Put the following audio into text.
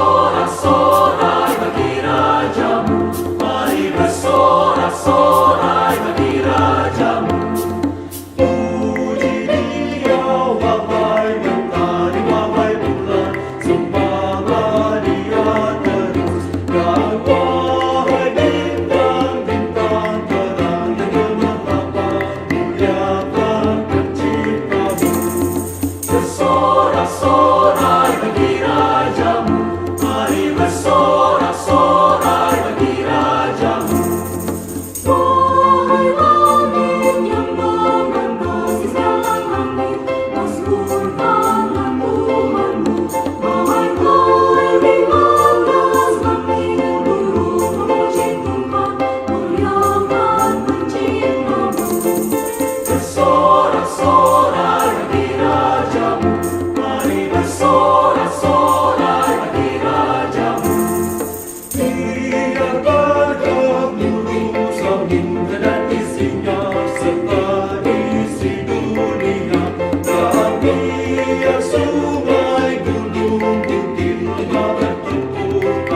bersorak-sorai bagi rajamu, mari bersorak-sorai bagi rajamu. Puji Dia, wahai mentari, wahai bulan, sembahlah Dia terus. Dan wahai bintang-bintang terang yang gemerlapan, muliakan Penciptamu. Bersorak-sorai bagi rajamu, mari bersorak-sorai bagi rajamu. Wahai langit yang membatasi segala langit, masmurkanlah Tuhanmu. Wahai bumi atas langit, burung memuji Tuhan, muliakan Penciptamu. Bersorak-sorai bagi rajamu, mari bersorak-sorai bagi rajamu. Dia bergemuruh samudra dan isinya, serta isi dunia. Dan biar sungai, gunung, bukit, lembah bertumpuk,